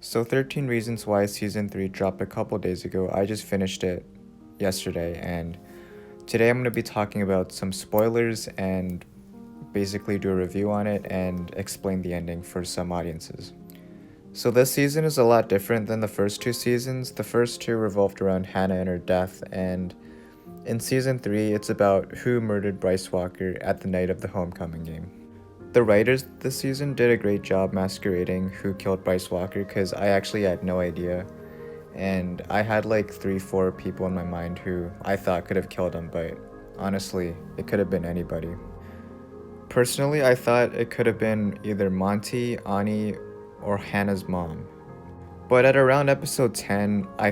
So 13 Reasons Why Season 3 dropped a couple days ago. I just finished it yesterday, and today I'm going to be talking about some spoilers and basically do a review on it and explain the ending for some audiences. So this season is a lot different than the first two seasons. The first two revolved around Hannah and her death, and in Season 3 it's about who murdered Bryce Walker at the night of the homecoming game. The writers this season did a great job masquerading who killed Bryce Walker because I actually had no idea. And I had like 3-4 people in my mind who I thought could have killed him, but honestly, it could have been anybody. Personally, I thought it could have been either Monty, Ani, or Hannah's mom. But at around episode 10, I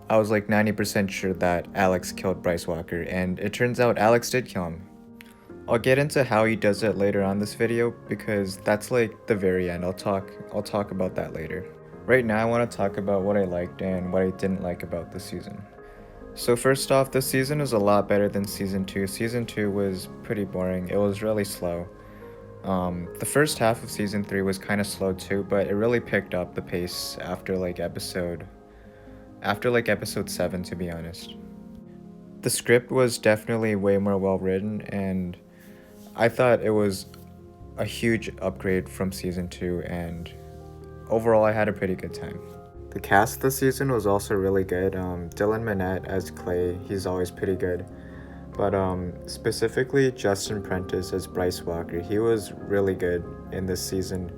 was like 90% sure that Alex killed Bryce Walker, and it turns out Alex did kill him. I'll get into how he does it later on this video because that's like the very end. I'll talk about that later. Right now I want to talk about what I liked and what I didn't like about this season. So first off, this season is a lot better than season 2. Season 2 was pretty boring. It was really slow. The first half of season 3 was kind of slow too, but it really picked up the pace after episode 7, to be honest. The script was definitely way more well written, and I thought it was a huge upgrade from season 2, and overall I had a pretty good time. The cast this season was also really good. Dylan Minnette as Clay, he's always pretty good. But specifically Justin Prentice as Bryce Walker, he was really good in this season.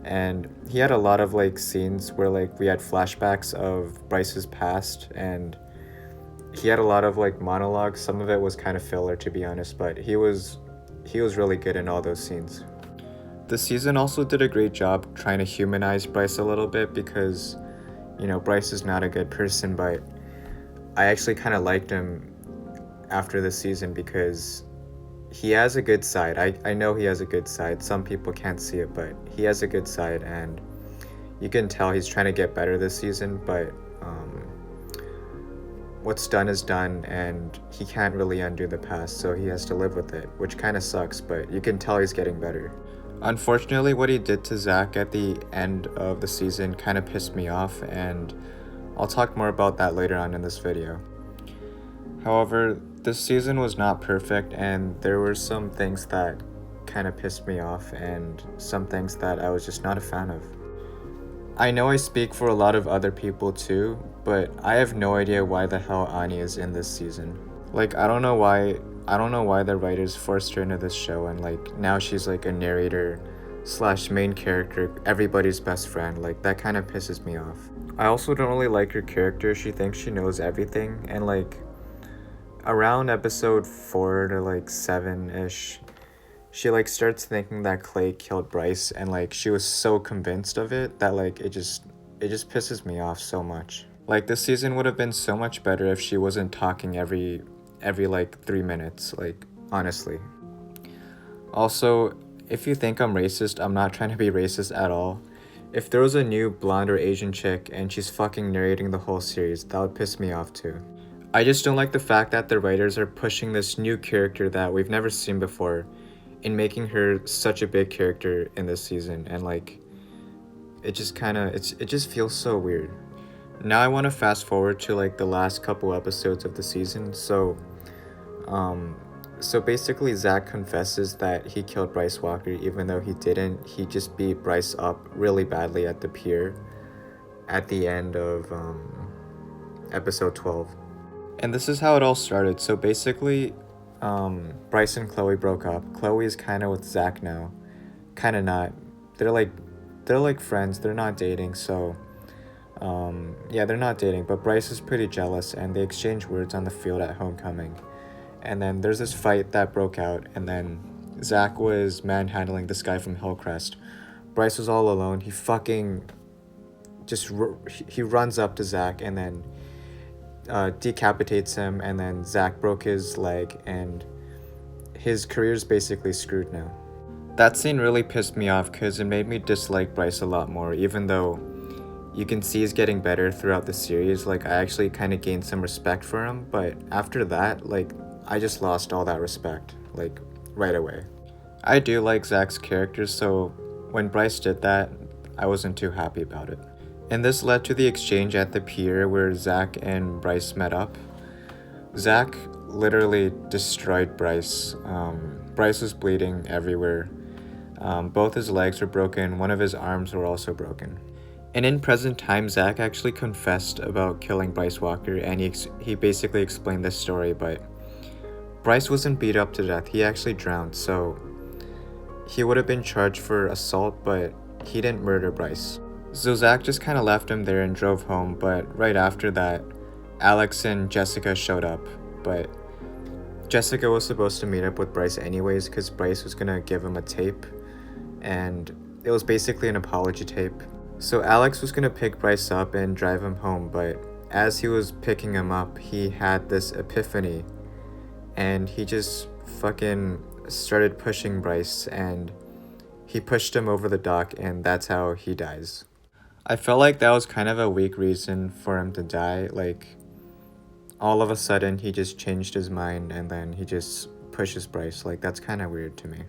And he had a lot of scenes where we had flashbacks of Bryce's past, and he had a lot of monologues. Some of it was kind of filler, to be honest, but he was really good in all those scenes. The season also did a great job trying to humanize Bryce a little bit because, Bryce is not a good person, but I actually kind of liked him after the season because he has a good side. I know he has a good side. Some people can't see it, but he has a good side, and you can tell he's trying to get better this season, but what's done is done, and he can't really undo the past, so he has to live with it, which kind of sucks, but you can tell he's getting better. Unfortunately, what he did to Zach at the end of the season kind of pissed me off, and I'll talk more about that later on in this video. However, this season was not perfect, and there were some things that kind of pissed me off, and some things that I was just not a fan of. I know I speak for a lot of other people too, but I have no idea why the hell Ani is in this season. I don't know why the writers forced her into this show, and now she's a narrator / main character, everybody's best friend. That kind of pisses me off. I also don't really like her character. She thinks she knows everything, and around episode 4 to 7-ish, she starts thinking that Clay killed Bryce, and she was so convinced of it that it just pisses me off so much. This season would have been so much better if she wasn't talking every 3 minutes, honestly. Also, if you think I'm racist, I'm not trying to be racist at all. If there was a new blonde or Asian chick and she's fucking narrating the whole series, that would piss me off too. I just don't like the fact that the writers are pushing this new character that we've never seen before in making her such a big character in this season, and it just feels so weird. Now I want to fast forward to the last couple episodes of the season. So basically Zach confesses that he killed Bryce Walker even though he didn't. He just beat Bryce up really badly at the pier at the end of episode 12. And this is how it all started. So basically Bryce and Chloe broke up. Chloe is kind of with Zach now. Kind of not. They're friends. They're not dating, so they're not dating, but Bryce is pretty jealous, and they exchange words on the field at homecoming. And then there's this fight that broke out, and then Zach was manhandling this guy from Hillcrest. Bryce was all alone. He fucking he runs up to Zach and then decapitates him, and then Zach broke his leg, and his career's basically screwed now. That scene really pissed me off because it made me dislike Bryce a lot more, even though you can see he's getting better throughout the series. I actually kind of gained some respect for him, but after that, I just lost all that respect, right away. I do like Zach's character, so when Bryce did that, I wasn't too happy about it. And this led to the exchange at the pier where Zach and Bryce met up. Zach literally destroyed Bryce. Bryce was bleeding everywhere. Both his legs were broken, one of his arms were also broken. And in present time, Zach actually confessed about killing Bryce Walker, and he basically explained this story, but Bryce wasn't beat up to death, he actually drowned, so he would have been charged for assault, but he didn't murder Bryce. So Zach just kind of left him there and drove home, but right after that, Alex and Jessica showed up, but Jessica was supposed to meet up with Bryce anyways because Bryce was gonna give him a tape, and it was basically an apology tape. So Alex was gonna pick Bryce up and drive him home, but as he was picking him up, he had this epiphany, and he just fucking started pushing Bryce, and he pushed him over the dock, and that's how he dies. I felt like that was kind of a weak reason for him to die, like all of a sudden he just changed his mind and then he just pushes Bryce, like that's kind of weird to me.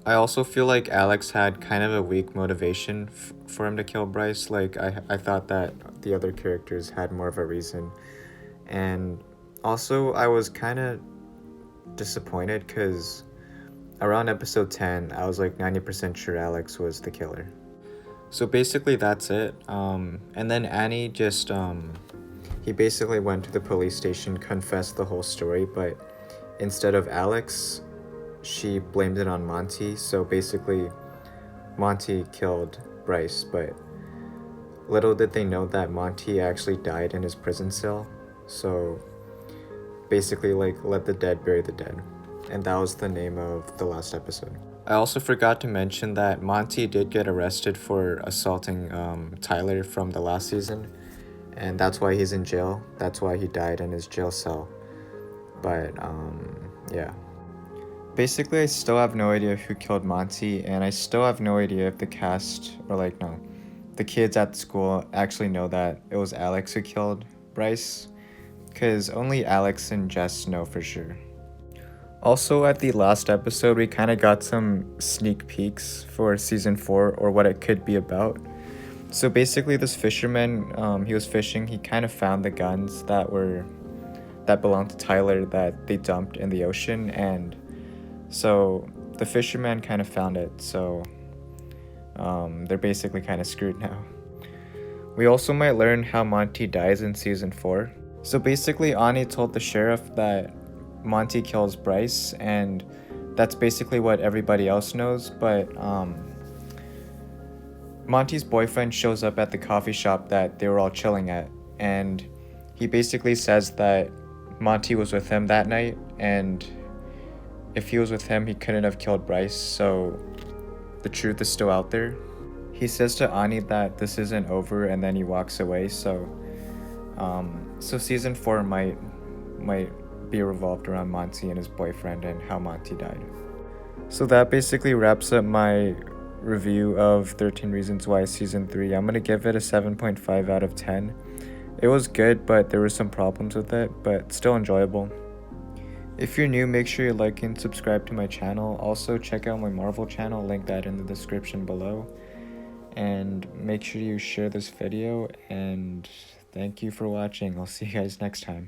I also feel like Alex had kind of a weak motivation for him to kill Bryce. Like I thought that the other characters had more of a reason, and also I was kind of disappointed because around episode 10 I was like 90% sure Alex was the killer. So basically that's it. And then Annie just he basically went to the police station, confessed the whole story, but instead of Alex, she blamed it on Monty. So basically Monty killed Bryce, but little did they know that Monty actually died in his prison cell. So basically, like, let the dead bury the dead. And that was the name of the last episode. I also forgot to mention that Monty did get arrested for assaulting Tyler from the last season, and that's why he's in jail. That's why he died in his jail cell. But yeah. Basically, I still have no idea who killed Monty, and I still have no idea if the cast, or like, no, the kids at school actually know that it was Alex who killed Bryce, because only Alex and Jess know for sure. Also, at the last episode, we kind of got some sneak peeks for season 4, or what it could be about. So basically, this fisherman, he was fishing, he kind of found the guns that belonged to Tyler that they dumped in the ocean, and so the fisherman kind of found it, so they're basically kind of screwed now. We also might learn how Monty dies in season 4. So basically, Ani told the sheriff that Monty kills Bryce, and that's basically what everybody else knows, but Monty's boyfriend shows up at the coffee shop that they were all chilling at, and he basically says that Monty was with him that night, and if he was with him, he couldn't have killed Bryce, so the truth is still out there. He says to Ani that this isn't over, and then he walks away, so season 4 might be revolved around Monty and his boyfriend and how Monty died. So that basically wraps up my review of 13 Reasons Why season 3. I'm gonna give it a 7.5 out of 10. It was good, but there were some problems with it, but still enjoyable. If you're new, make sure you like and subscribe to my channel. Also, check out my Marvel channel, link that in the description below. And make sure you share this video, and thank you for watching. I'll see you guys next time.